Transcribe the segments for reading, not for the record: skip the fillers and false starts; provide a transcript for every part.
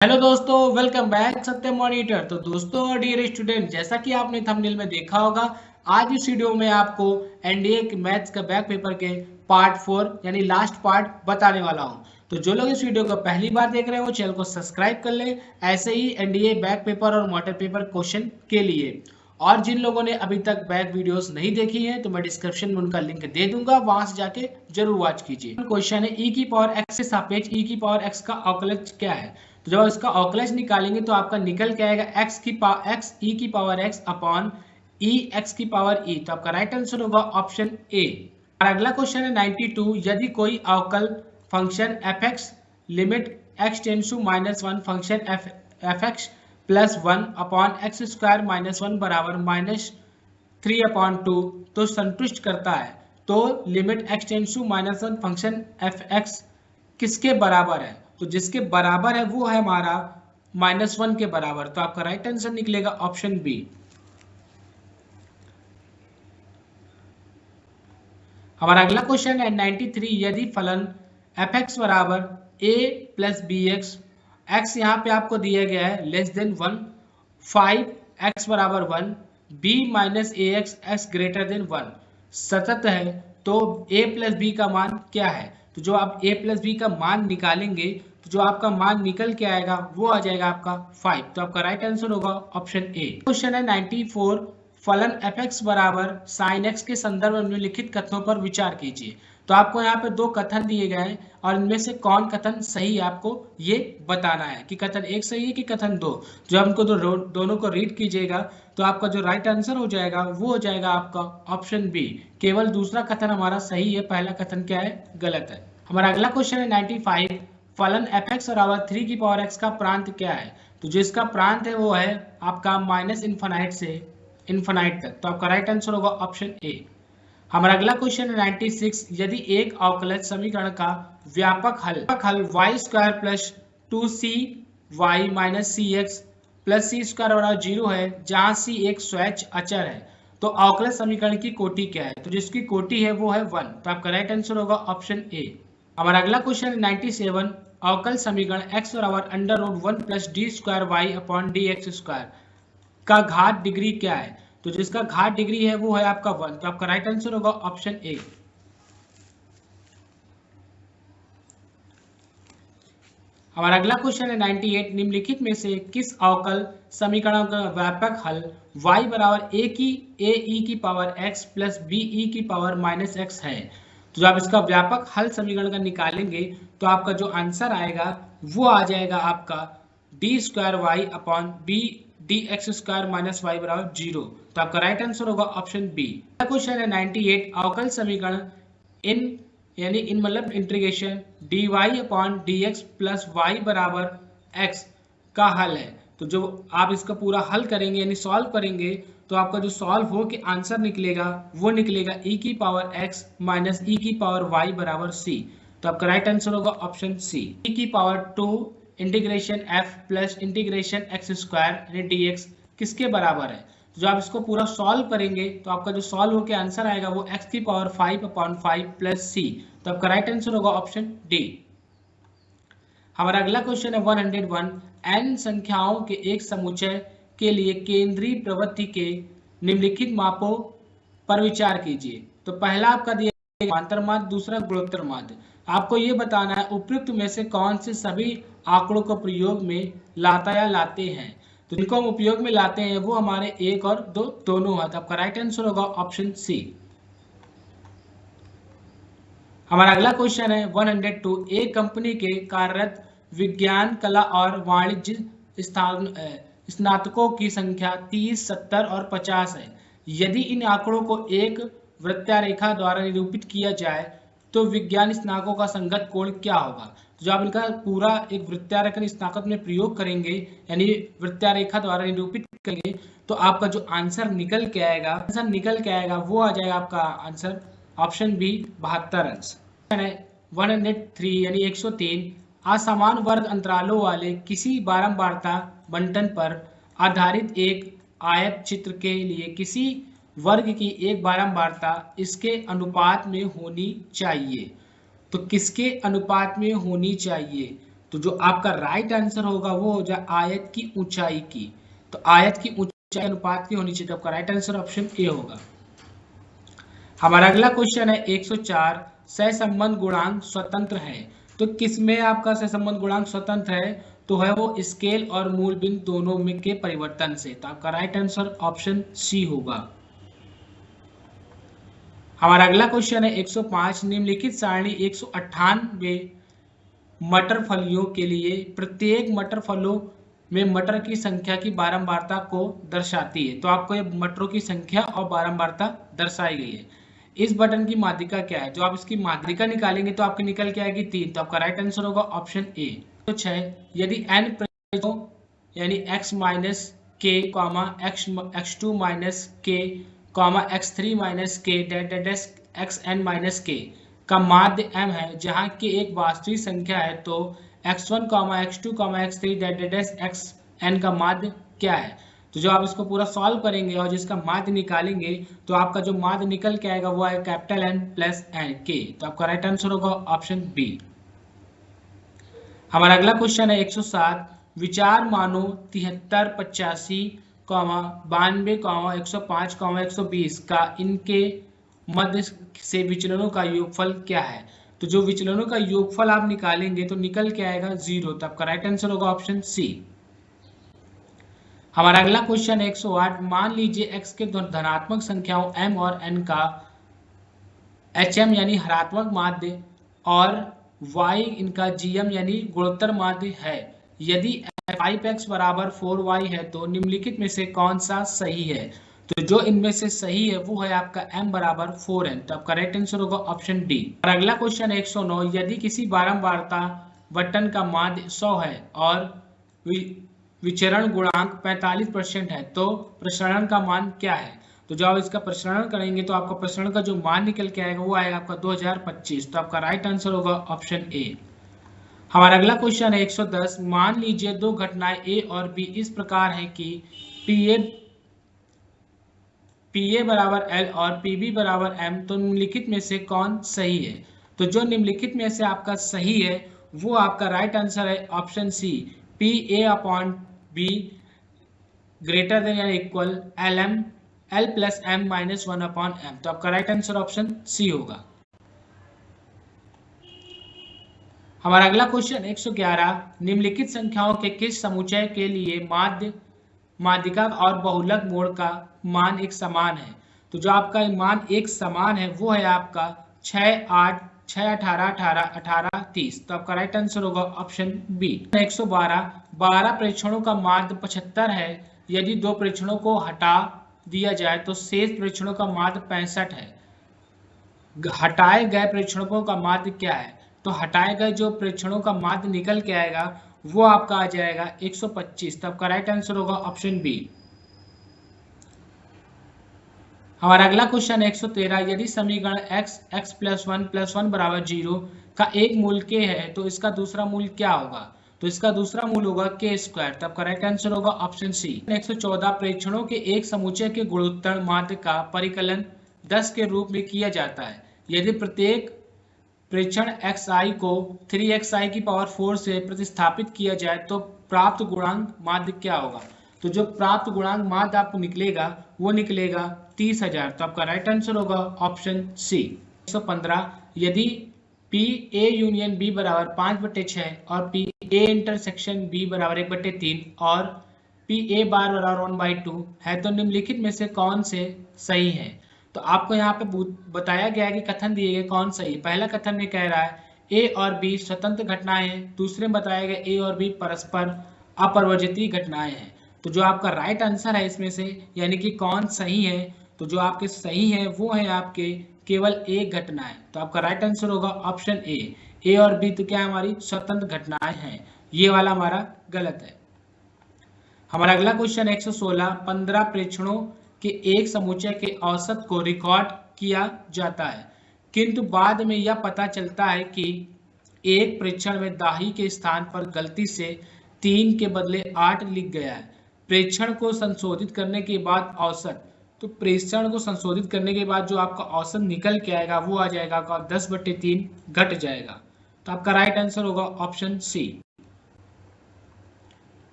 Hello दोस्तों, welcome back सत्य monitor. तो दोस्तों, डियर स्टूडेंट, जैसा कि आपने थंबनेल में देखा होगा, आज इस वीडियो में आपको एनडीए के मैथ्स का बैक पेपर के पार्ट 4 यानी लास्ट पार्ट बताने वाला हूं। तो जो लोग इस वीडियो को पहली बार देख रहे हैं वो चैनल को सब्सक्राइब कर ले, ऐसे ही एनडीए बैक पेपर और मॉडल पेपर क्वेश्चन के लिए। और जिन लोगों ने अभी तक बैक वीडियोस नहीं देखी हैं तो मैं डिस्क्रिप्शन में उनका लिंक दे दूंगा, वहां से जाके जरूर वॉच कीजिए। क्वेश्चन है ई की पावर एक्स से सापेक्ष ई की पावर एक्स का अवकलज क्या है। तो जब इसका अवकलज निकालेंगे तो आपका निकल के आएगा एक्स ई की power x upon e x की पावर ई। तो आपका राइट आंसर होगा ऑप्शन ए। और अगला क्वेश्चन है 92, यदि कोई अवकल function f x limit x tends to -1 function f x plus 1 upon x square -1 बराबर -3/2 तो संतुष्ट करता है, तो limit x tends to -1 function f x किसके बराबर है। तो जिसके बराबर है वो है हमारा -1 के बराबर। तो आपका राइट आंसर निकलेगा ऑप्शन बी। हमारा अगला क्वेश्चन है 93, यदि फलन एफ एक्स बराबर ए प्लस बी एक्स, एक्स यहाँ पे आपको दिया गया है लेस देन 1, 5 एक्स बराबर 1, बी माइनस ए एक्स एक्स ग्रेटर देन 1 सतत है, तो a प्लस बी का मान क्या है। तो जो आप a प्लस बी का मान निकालेंगे तो जो आपका मान निकल के आएगा वो आ जाएगा आपका 5। तो आपका राइट आंसर होगा ऑप्शन ए। क्वेश्चन है 94, फलन एफ एक्स बराबर साइन एक्स के संदर्भ में निम्नलिखित कथनों पर विचार कीजिए। तो आपको यहाँ पे दो कथन दिए गए हैं और इनमें से कौन कथन सही है आपको ये बताना है कि कथन एक सही है कि कथन दो। जो हमको दोनों को रीड कीजिएगा तो आपका जो राइट आंसर हो जाएगा वो हो जाएगा आपका ऑप्शन बी। केवल दूसरा कथन हमारा सही है, पहला कथन क्या है, गलत है। हमारा अगला क्वेश्चन है 95, फलन एफ एक्स बराबर 3 की पावर एक्स का प्रांत क्या है। तो जो इसका प्रांत है वो है आपका माइनस इन्फानाइट से इन्फानाइट तक। तो आपका राइट आंसर होगा ऑप्शन ए। हमारा अगला क्वेश्चन है 96, यदि एक अवकलज समीकरण का व्यापक हल Y square plus 2c Y minus C X plus C square बराबर 0 है, जहां c एक स्वैच अचर है, तो अवकलज समीकरण की कोटि क्या है। तो जिसकी कोटि है वो है 1। तो आपका राइट आंसर होगा ऑप्शन ए। हमारा अगला क्वेश्चन है 97, अवकल समीकरण x बराबर √1 plus d square y upon d x square का घात डिग्री क्या है। तो जिसका घात डिग्री है वो है आपका 1। तो आपका राइट आंसर होगा ऑप्शन ए। हमारा अगला क्वेश्चन है 98, निम्नलिखित में से किस अवकल समीकरण का व्यापक हल y बराबर ए ई की power x plus b e की पावर माइनस एक्स है। तो जब इसका व्यापक हल समीकरण का निकालेंगे तो आपका जो आंसर आएगा वो आ जाएगा आपका d square y upon b d x square minus y बराबर 0। तो आपका राइट आंसर होगा ऑप्शन बी। क्वेश्चन है 98, अवकल समीकरण इन यानी इन मतलब integration d y upon d x plus y बराबर एक्स का हल है। तो जो आप इसका पूरा हल करेंगे यानी सॉल्व करेंगे तो आपका जो सॉल्व हो के आंसर निकलेगा वो निकलेगा e की पावर x माइनस e की पावर y बराबर c। तो आपका राइट आंसर होगा ऑप्शन सी। e की power 2 integration f plus integration x square यानी dx किसके बराबर है। जो आप इसको पूरा सॉल्व करेंगे तो आपका जो सॉल्व होकर आंसर आएगा वो x की पावर 5/5 प्लस c। तो आपका राइट आंसर होगा ऑप्शन डी। हमारा अगला क्वेश्चन है 101, n संख्याओं के एक समुच्चय के लिए केंद्रीय प्रवृत्ति के निम्नलिखित मापों पर विचार कीजिए। तो पहला आपका दिया समांतर माध्य, दूसरा गुणोत्तर माध्य। आपको ये बताना है उपयुक्त में से कौन से सभी आंकड़ों को प्रयोग में लाता या लाते हैं। तो जिनको हम उपयोग में लाते हैं वो हमारे एक और दो दोनों है। तो आपका राइट आंसर होगा ऑप्शन सी। हमारा अगला क्वेश्चन है 102, एक कंपनी के कार्यरत विज्ञान कला और वाणिज्य स्नातकों की संख्या 30, 70 और 50 है। यदि इन आंकड़ों को एक वृत्तारेखा द्वारा निरूपित किया जाए तो विज्ञान स्नातकों का संगत कोण क्या होगा। जो आप इनका पूरा एक वृत्तारेखा स्नातक में प्रयोग करेंगे यानी वृत्तारेखा द्वारा निरूपित करेंगे तो आपका जो आंसर निकल के आएगा वो आ जाएगा आपका आंसर ऑप्शन बी 72 अंश। 103 यानी 103, असमान वर्ग अंतरालों वाले किसी बारंबारता बंटन पर आधारित एक आयत चित्र के लिए किसी वर्ग की एक बारंबारता इसके अनुपात में होनी चाहिए। तो किसके अनुपात में होनी चाहिए। तो जो आपका राइट आंसर होगा वो हो जाए आयत की ऊंचाई की। तो आयत की ऊंचाई अनुपात की होनी चाहिए, तो आपका राइट आंसर ऑप्शन ए होगा। हमारा अगला क्वेश्चन है 104, सहसंबंध गुणांक स्वतंत्र है। तो किसमें आपका सहसंबंध गुणांक स्वतंत्र है? तो है वो स्केल और मूल बिंदु दोनों में के परिवर्तन से। तो आपका राइट आंसर ऑप्शन सी होगा। हमारा अगला क्वेश्चन है 105, निम्नलिखित सारणी 198 मटर फलियों के लिए प्रत्येक मटर फलों में मटर की संख्या की बारंबारता को दर्शाती है। तो आपको ये मटरों की संख्या और बारंबारता दर्शाई गई है। इस बटन की माध्यिका क्या है? जो आप इसकी माध्यिका निकालेंगे तो आपकी निकल के आएगी 3। तो आपका राइट आंसर होगा ऑप्शन ए। तो 6, यदि n प्रश्नों यानी x माइनस के x2 माइनस के x3 माइनस के xn माइनस के का माध्य m है, जहां के एक वास्तविक संख्या है, तो x1, x2, x3 xn का माध्य क्या है? तो जो आप इसको पूरा सॉल्व करेंगे और जिसका माध्य निकालेंगे तो आपका जो माध्य निकल के आएगा वो है कैपिटल N प्लस एन के। तो आपका राइट आंसर होगा ऑप्शन बी। हमारा अगला क्वेश्चन है 107, विचार मानो 73, 85, 92, 105, 120 का इनके मध्य से विचलनों का योगफल क्या है? तो जो विचलनों का योगफल आप निकालेंगे तो निकल के आएगा 0। तो आपका राइट आंसर होगा ऑप्शन सी। हमारा अगला क्वेश्चन 108, मान लीजिए x के धनात्मक संख्याओं m और n का hm यानी हरात्मक माध्य और y इनका gm यानी गुणोत्तर माध्य है। यदि 5x बराबर 4y है तो निम्नलिखित में से कौन सा सही है? तो जो इनमें से सही है वो है आपका m बराबर 4n। तो आपका राइट आंसर होगा ऑप्शन डी। और अगला क्वेश्चन 109, यदि किसी बारंबारता बटन का माध्य 100 है और विचरण गुणांक 45% है तो प्रसरण का मान क्या है? तो जब आप इसका प्रसरण करेंगे तो आपका प्रसरण का जो मान निकल के आएगा वो आएगा आपका 2025। तो आपका राइट आंसर होगा ऑप्शन ए। हमारा अगला क्वेश्चन है 110, मान लीजिए दो घटनाएं ए और बी इस प्रकार है कि पीए बराबर एल और पीबी बराबर एम, तो निम्नलिखित में से कौन सही है? तो जो निम्नलिखित में से आपका सही है वो आपका राइट आंसर है option C, P A upon B greater than या equal L plus M minus 1 upon M. तो आपका राइट आंसर ऑप्शन सी होगा। हमारा अगला क्वेश्चन 111, निम्नलिखित संख्याओं के किस समुच्चय के लिए माध्यिका और बहुलक मोड़ का मान एक समान है? तो जो आपका मान एक समान है वो है आपका 6, 8, 6, 18, 18, 18, 30। तो आपका राइट आंसर होगा ऑप्शन बी। 112, 12 प्रेक्षणों का माध्य 75 है। यदि दो प्रेक्षणों को हटा दिया जाए तो शेष प्रेक्षणों का माध्य 65 है। हटाए गए प्रेक्षणों का माध्य क्या है? तो हटाए गए जो प्रेक्षणों का माध्य निकल के आएगा वो आपका आ जाएगा 125। तो आपका राइट आंसर होगा ऑप्शन बी। हमारा अगला क्वेश्चन 113, यदि समीकरण x प्लस 1 बराबर 0 का एक मूल k है तो इसका दूसरा मूल क्या होगा? तो इसका दूसरा मूल होगा k स्क्वायर। तो आपका राइट आंसर होगा ऑप्शन सी। 114, प्रेक्षणों के एक समुच्चय के गुणोत्तर माध्य का परिकलन 10 के रूप में किया जाता है। यदि प्रत्येक प्रेक्षण xi को 3xi की पावर 4 से प्रतिस्थापित किया जाए तो प्राप्त गुणांक माध्य क्या होगा? तो जो प्राप्त गुणांक माध्य आपको निकलेगा वो निकलेगा 30,000। तो आपका राइट आंसर होगा ऑप्शन सी। 115, यदि पी ए यूनियन बी बराबर 5/6 और पी ए इंटरसेक्शन बी बराबर 1/3 और पी ए बार बराबर 1/2 है तो निम्नलिखित में से कौन से सही है? तो आपको यहाँ पे बताया गया है कि कथन दिए गए कौन सही। पहला कथन में कह रहा है ए और बी स्वतंत्र घटनाएं हैं। दूसरे में बताया गया ए और बी परस्पर अपरिवर्तित घटनाएं हैं। तो जो आपका राइट आंसर है इसमें से यानी कि कौन सही है, तो जो आपके सही है वो है आपके केवल एक घटनाएं। तो आपका राइट आंसर होगा ऑप्शन ए और बी तो क्या हमारी स्वतंत्र घटनाएं हैं। ये वाला हमारा गलत है। हमारा अगला क्वेश्चन 116, 15 प्रेक्षणों के एक समुच्चय के औसत को रिकॉर्ड किया जाता है किंतु बाद में यह पता चलता है कि एक प्रेक्षण में दाही के स्थान पर गलती से 3 के बदले 8 लिख गया है। प्रेक्षण को संशोधित करने के बाद औसत, तो प्रेक्षण को संशोधित करने के बाद जो आपका औसत निकल के आएगा वो आ जाएगा आपका 10/3 घट जाएगा। तो आपका राइट आंसर होगा ऑप्शन सी।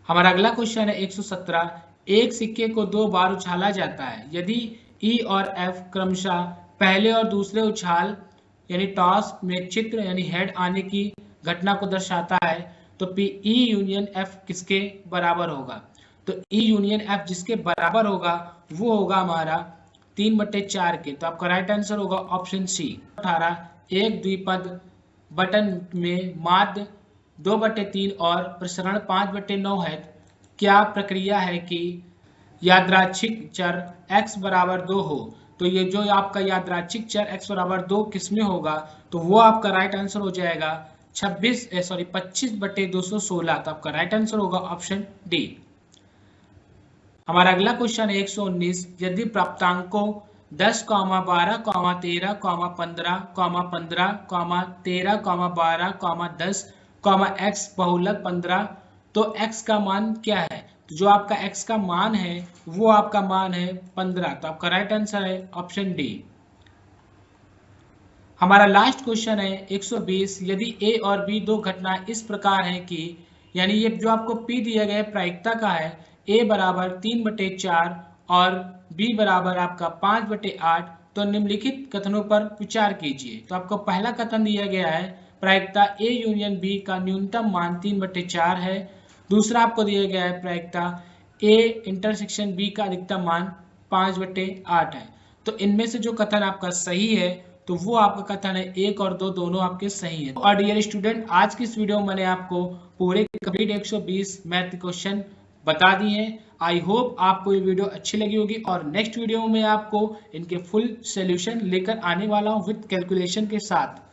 हमारा अगला क्वेश्चन है 117। एक सिक्के को 2 बार उछाला जाता है, यदि ई और एफ क्रमशः पहले और दूसरे उछाल यानी टॉस में चित्र यानी हेड आने की घटना को दर्शाता है, तो पी ई यूनियन एफ किसके बराबर होगा? तो ई यूनियन एफ जिसके बराबर होगा वो होगा हमारा 3/4 के। तो आपका राइट आंसर होगा ऑप्शन सी। 18 एक द्विपद बटन में माध्य 2/3 और प्रसरण 5/9 है। क्या प्रक्रिया है कि यादृच्छिक चर x बराबर 2 हो? तो ये जो आपका यादृच्छिक चर x बराबर 2 किसमें होगा, तो वो आपका राइट आंसर हो जाएगा 25/216। तो आपका राइट आंसर होगा ऑप्शन डी। हमारा अगला क्वेश्चन है 119। यदि प्राप्तांकों 10, 12, 13, 15, 15, 13, 12, 10, x बहुलक 15, तो x का मान क्या है? तो जो आपका x का मान है वो आपका मान है 15। तो आपका राइट आंसर है ऑप्शन डी। हमारा लास्ट क्वेश्चन है 120। यदि a और b दो घटनाएं इस प्रकार हैं कि, यानी ये जो आपको p दिया गया है प्रायिकता का है, a बराबर 3/4 और b बराबर आपका 5/8, तो निम्नलिखित कथनों पर विचार कीजिए। तो आपको पहला कथन दिया गया है प्रायिकता a यूनियन b का न्यूनतम मान 3/4 है। दूसरा आपको दिया गया है प्रायिकता a इंटरसेक्शन b का अधिकतम मान 5/8 है। तो इनमें से जो कथन आपका सही है तो वो आपका कथन है 1 और 2 दोनों आपके सही है। और डियर स्टूडेंट, आज की इस वीडियो में मैंने आपको पूरे कंप्लीट 120 मैथ क्वेश्चन बता दिए हैं। आई होप आपको ये वीडियो अच्छी लगी होगी और नेक्स्ट वीडियो में आपको इनके फुल सॉल्यूशन लेकर आने वाला हूँ विद कैलकुलेशन के साथ।